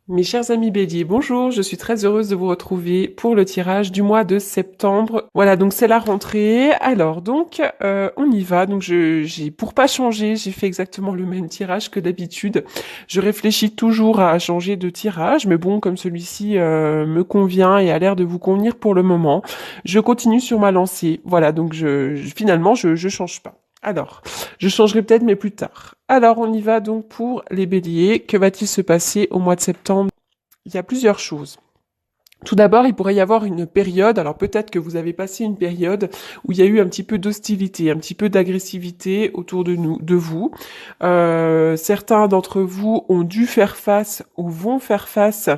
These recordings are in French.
Mes chers amis Bélier, bonjour, je suis très heureuse de vous retrouver pour le tirage du mois de septembre. Voilà, donc c'est la rentrée. Alors donc, on y va. Donc pour pas changer, j'ai fait exactement le même tirage que d'habitude. Je réfléchis toujours à changer de tirage, mais bon, comme celui-ci me convient et a l'air de vous convenir pour le moment, je continue sur ma lancée. Voilà, donc finalement, je change pas. Alors, je changerai peut-être, mais plus tard. Alors, on y va donc pour les béliers. Que va-t-il se passer au mois de septembre? Il y a plusieurs choses. Tout d'abord, il pourrait y avoir une période, alors peut-être que vous avez passé une période où il y a eu un petit peu d'hostilité, un petit peu d'agressivité autour de vous. Certains d'entre vous ont dû faire face ou vont faire face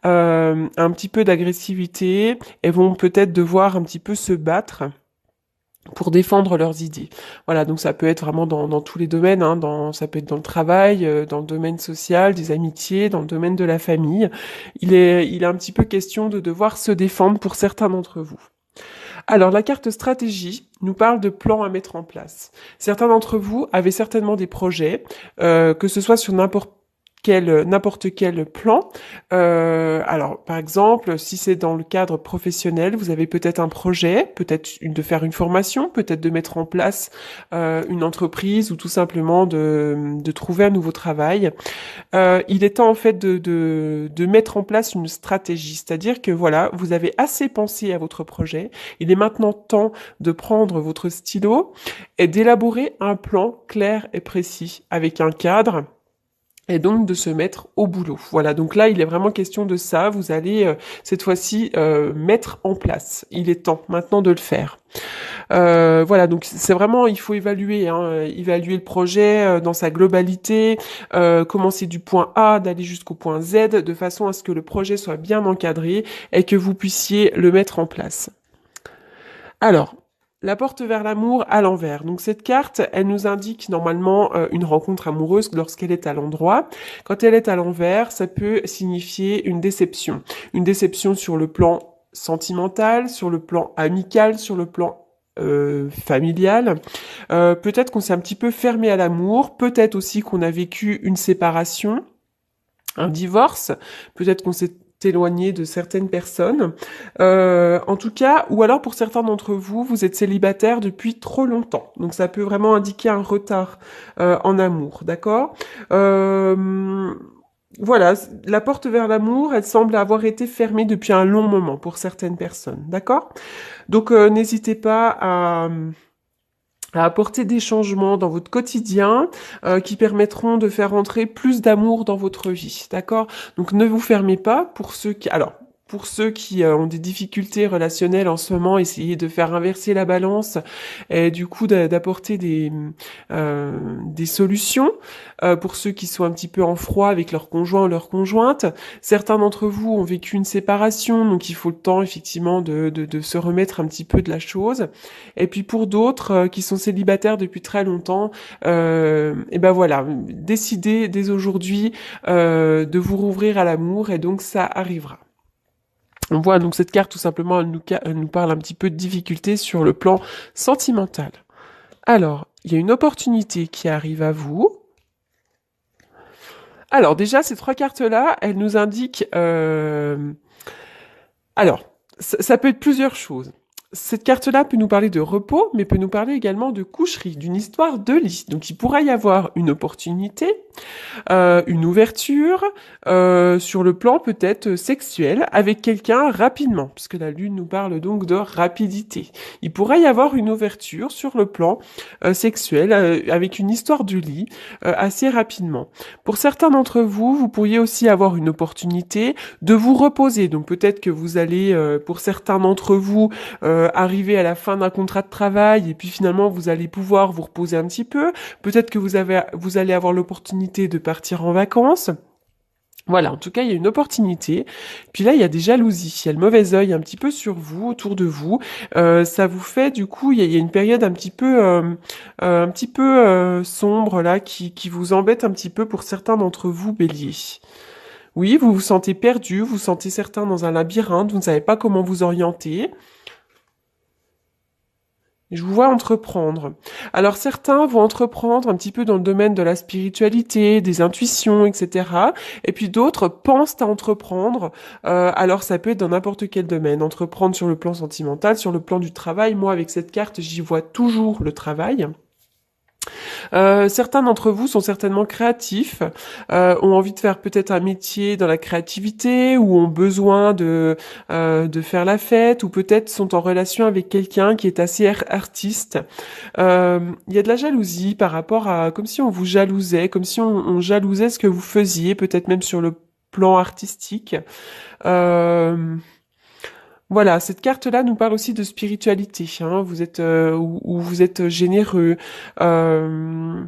à un petit peu d'agressivité et vont peut-être devoir un petit peu se battre pour défendre leurs idées. Voilà, donc ça peut être vraiment dans tous les domaines, hein, ça peut être dans le travail, dans le domaine social, des amitiés, dans le domaine de la famille. Il est un petit peu question de devoir se défendre pour certains d'entre vous. Alors, la carte stratégie nous parle de plans à mettre en place. Certains d'entre vous avaient certainement des projets, que ce soit sur n'importe quel plan. Alors, par exemple, si c'est dans le cadre professionnel, vous avez peut-être un projet, peut-être de faire une formation, peut-être de mettre en place une entreprise ou tout simplement de trouver un nouveau travail. Il est temps en fait de mettre en place une stratégie, c'est-à-dire que voilà, vous avez assez pensé à votre projet, il est maintenant temps de prendre votre stylo et d'élaborer un plan clair et précis avec un cadre et donc de se mettre au boulot. Voilà, donc là, il est vraiment question de ça. Vous allez cette fois-ci mettre en place. Il est temps maintenant de le faire. Voilà, donc c'est vraiment, il faut évaluer, hein, évaluer le projet dans sa globalité, commencer du point A, d'aller jusqu'au point Z, de façon à ce que le projet soit bien encadré et que vous puissiez le mettre en place. Alors, la porte vers l'amour à l'envers. Donc cette carte, elle nous indique normalement une rencontre amoureuse lorsqu'elle est à l'endroit. Quand elle est à l'envers, ça peut signifier une déception. Une déception sur le plan sentimental, sur le plan amical, sur le plan familial. Peut-être qu'on s'est un petit peu fermé à l'amour. Peut-être aussi qu'on a vécu une séparation, un divorce. Peut-être qu'on s'est éloigné de certaines personnes. En tout cas, ou alors pour certains d'entre vous, vous êtes célibataire depuis trop longtemps. Donc ça peut vraiment indiquer un retard en amour, d'accord. Voilà, la porte vers l'amour, elle semble avoir été fermée depuis un long moment pour certaines personnes, d'accord. Donc n'hésitez pas à apporter des changements dans votre quotidien qui permettront de faire entrer plus d'amour dans votre vie, d'accord? Donc ne vous fermez pas pour ceux qui... Alors, pour ceux qui ont des difficultés relationnelles en ce moment, essayez de faire inverser la balance et du coup d'apporter des solutions. Pour ceux qui sont un petit peu en froid avec leur conjoint ou leur conjointe, certains d'entre vous ont vécu une séparation, donc il faut le temps effectivement de se remettre un petit peu de la chose. Et puis pour d'autres qui sont célibataires depuis très longtemps, et ben voilà, décidez dès aujourd'hui de vous rouvrir à l'amour et donc ça arrivera. On voit donc cette carte tout simplement, elle nous parle un petit peu de difficulté sur le plan sentimental. Alors, il y a une opportunité qui arrive à vous. Alors déjà, ces trois cartes-là, elles nous indiquent... Alors, ça peut être plusieurs choses. Cette carte-là peut nous parler de repos, mais peut nous parler également de coucherie, d'une histoire de lit. Donc il pourrait y avoir une opportunité, une ouverture sur le plan peut-être sexuel avec quelqu'un rapidement, puisque la lune nous parle donc de rapidité. Il pourrait y avoir une ouverture sur le plan sexuel avec une histoire du lit assez rapidement. Pour certains d'entre vous, vous pourriez aussi avoir une opportunité de vous reposer. Donc peut-être que vous allez, pour certains d'entre vous, arriver à la fin d'un contrat de travail et puis finalement vous allez pouvoir vous reposer un petit peu. Peut-être que vous allez avoir l'opportunité de partir en vacances. Voilà, en tout cas, il y a une opportunité. Puis là, il y a des jalousies, il y a le mauvais œil un petit peu sur vous, autour de vous. Ça vous fait, du coup, il y a une période un petit peu sombre là, qui vous embête un petit peu pour certains d'entre vous, Bélier. Oui, vous vous sentez perdu, vous sentez certains dans un labyrinthe, vous ne savez pas comment vous orienter. Je vous vois entreprendre. Alors certains vont entreprendre un petit peu dans le domaine de la spiritualité, des intuitions, etc. Et puis d'autres pensent à entreprendre. Alors ça peut être dans n'importe quel domaine. Entreprendre sur le plan sentimental, sur le plan du travail. Moi, avec cette carte, j'y vois toujours le travail. Certains d'entre vous sont certainement créatifs, ont envie de faire peut-être un métier dans la créativité ou ont besoin de faire la fête ou peut-être sont en relation avec quelqu'un qui est assez artiste. Il y a de la jalousie par rapport à comme si on vous jalousait, comme si on jalousait ce que vous faisiez, peut-être même sur le plan artistique. Euh, voilà, cette carte-là nous parle aussi de spiritualité. Hein. Vous êtes ou vous êtes généreux. Euh,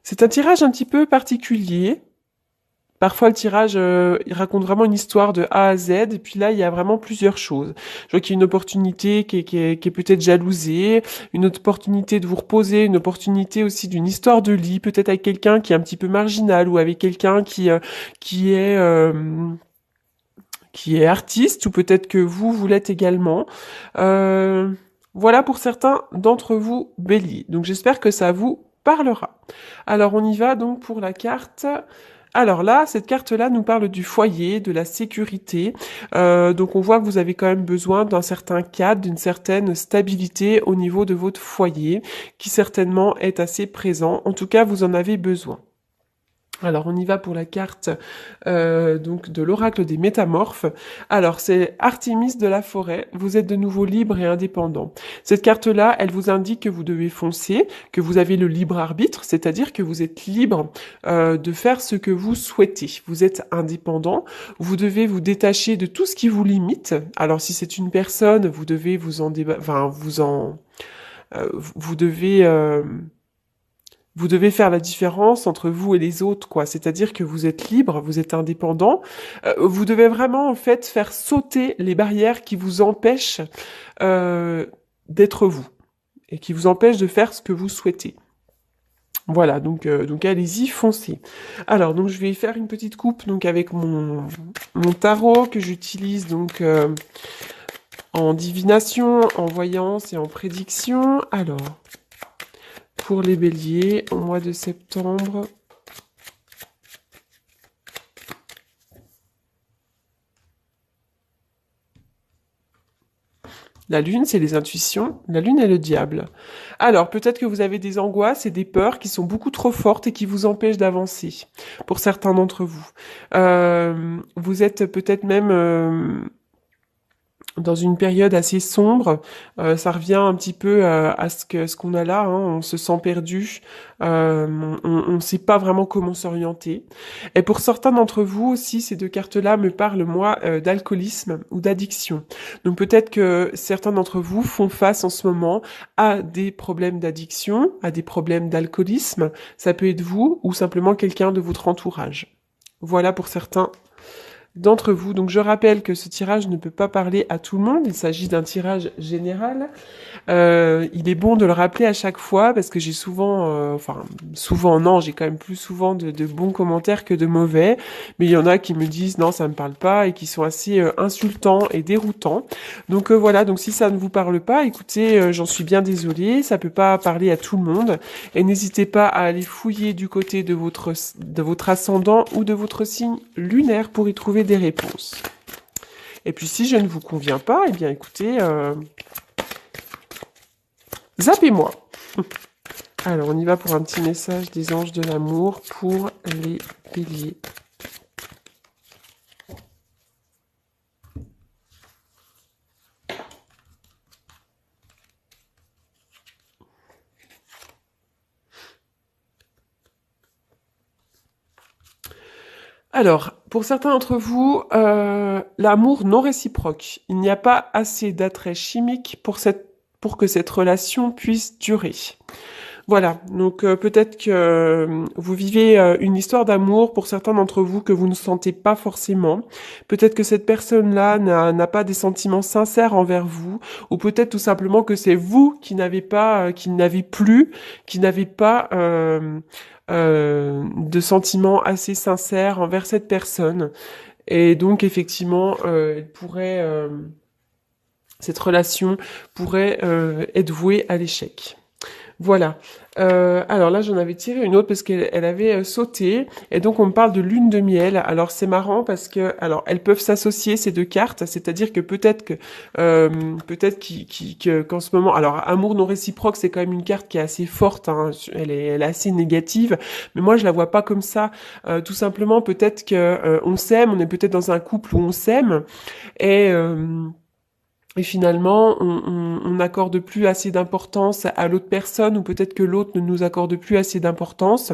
c'est un tirage un petit peu particulier. Parfois, le tirage, il raconte vraiment une histoire de A à Z, et puis là, il y a vraiment plusieurs choses. Je vois qu'il y a une opportunité qui est peut-être jalousée, une autre opportunité de vous reposer, une opportunité aussi d'une histoire de lit, peut-être avec quelqu'un qui est un petit peu marginal, ou avec quelqu'un qui est... qui est artiste, ou peut-être que vous l'êtes également. Euh, voilà pour certains d'entre vous, Bélier. Donc j'espère que ça vous parlera. Alors on y va donc pour la carte. Alors là, cette carte-là nous parle du foyer, de la sécurité. Donc on voit que vous avez quand même besoin d'un certain cadre, d'une certaine stabilité au niveau de votre foyer, qui certainement est assez présent. En tout cas, vous en avez besoin. Alors on y va pour la carte donc de l'oracle des métamorphes. Alors c'est Artémis de la forêt, vous êtes de nouveau libre et indépendant. Cette carte-là, elle vous indique que vous devez foncer, que vous avez le libre arbitre, c'est-à-dire que vous êtes libre de faire ce que vous souhaitez. Vous êtes indépendant, vous devez vous détacher de tout ce qui vous limite. Alors si c'est une personne, vous devez vous en vous devez vous devez faire la différence entre vous et les autres, quoi. C'est-à-dire que vous êtes libre, vous êtes indépendant. Vous devez vraiment, en fait, faire sauter les barrières qui vous empêchent d'être vous et qui vous empêchent de faire ce que vous souhaitez. Voilà, donc allez-y, foncez. Alors, donc je vais faire une petite coupe donc avec mon tarot que j'utilise donc en divination, en voyance et en prédiction. Alors. Pour les béliers, au mois de septembre. La lune, c'est les intuitions. La lune est le diable. Alors, peut-être que vous avez des angoisses et des peurs qui sont beaucoup trop fortes et qui vous empêchent d'avancer, pour certains d'entre vous. Vous êtes peut-être même dans une période assez sombre. Ça revient un petit peu à ce qu'on a là. Hein. On se sent perdu. On ne sait pas vraiment comment s'orienter. Et pour certains d'entre vous aussi, ces deux cartes-là me parlent, moi, d'alcoolisme ou d'addiction. Donc peut-être que certains d'entre vous font face en ce moment à des problèmes d'addiction, à des problèmes d'alcoolisme. Ça peut être vous ou simplement quelqu'un de votre entourage. Voilà pour certains d'entre vous. Donc je rappelle que ce tirage ne peut pas parler à tout le monde, il s'agit d'un tirage général. Il est bon de le rappeler à chaque fois parce que j'ai souvent, souvent non, j'ai quand même plus souvent de bons commentaires que de mauvais, mais il y en a qui me disent non, ça me parle pas et qui sont assez insultants et déroutants. Donc voilà, donc si ça ne vous parle pas, écoutez, j'en suis bien désolée, ça peut pas parler à tout le monde et n'hésitez pas à aller fouiller du côté de votre ascendant ou de votre signe lunaire pour y trouver des réponses. Et puis si je ne vous conviens pas, eh bien écoutez, zappez-moi. Alors on y va pour un petit message des anges de l'amour pour les béliers. Alors, pour certains d'entre vous, l'amour non réciproque. Il n'y a pas assez d'attrait chimique pour que cette relation puisse durer. Voilà, donc peut-être que vous vivez une histoire d'amour pour certains d'entre vous que vous ne sentez pas forcément. Peut-être que cette personne-là n'a pas des sentiments sincères envers vous, ou peut-être tout simplement que c'est vous qui n'avez pas, qui n'avez pas de sentiments assez sincères envers cette personne. Et donc effectivement, elle pourrait cette relation pourrait être vouée à l'échec. Voilà. Alors là, j'en avais tiré une autre parce qu'elle avait sauté. Et donc, on me parle de lune de miel. Alors, c'est marrant parce que, alors, elles peuvent s'associer, ces deux cartes. C'est-à-dire que qu'en ce moment, alors, amour non réciproque, c'est quand même une carte qui est assez forte, hein. Elle est assez négative. Mais moi, je la vois pas comme ça. Tout simplement, peut-être que on s'aime. On est peut-être dans un couple où on s'aime. Et... et finalement, on n'accorde plus assez d'importance à l'autre personne, ou peut-être que l'autre ne nous accorde plus assez d'importance.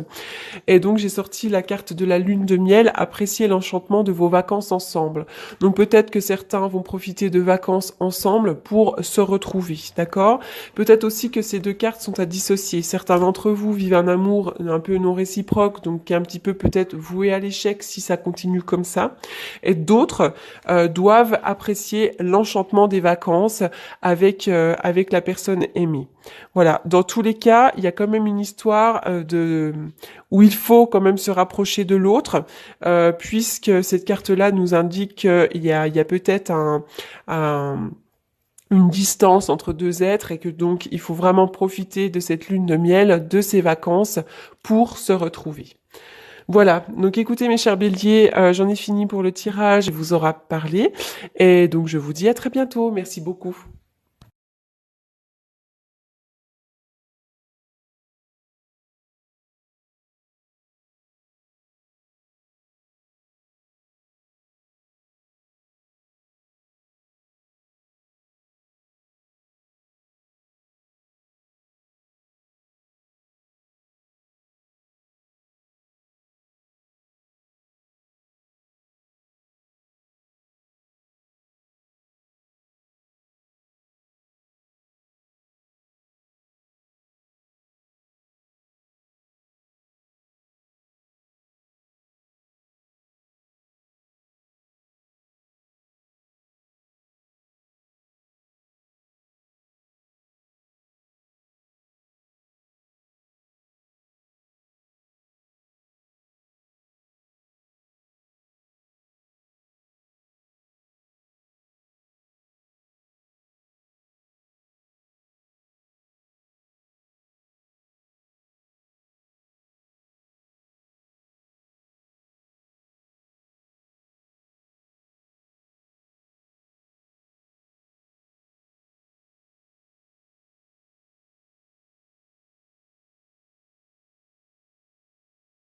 Et donc, j'ai sorti la carte de la lune de miel, apprécier l'enchantement de vos vacances ensemble. Donc, peut-être que certains vont profiter de vacances ensemble pour se retrouver, d'accord? Peut-être aussi que ces deux cartes sont à dissocier. Certains d'entre vous vivent un amour un peu non réciproque, donc qui est un petit peu peut-être voué à l'échec si ça continue comme ça. Et d'autres doivent apprécier l'enchantement des vacances avec la personne aimée. Voilà. Dans tous les cas, il y a quand même une histoire où il faut quand même se rapprocher de l'autre, puisque cette carte-là nous indique qu'il y a peut-être une distance entre deux êtres et que donc il faut vraiment profiter de cette lune de miel, de ces vacances pour se retrouver. Voilà, donc écoutez mes chers béliers, j'en ai fini pour le tirage, il vous aura parlé, et donc je vous dis à très bientôt, merci beaucoup.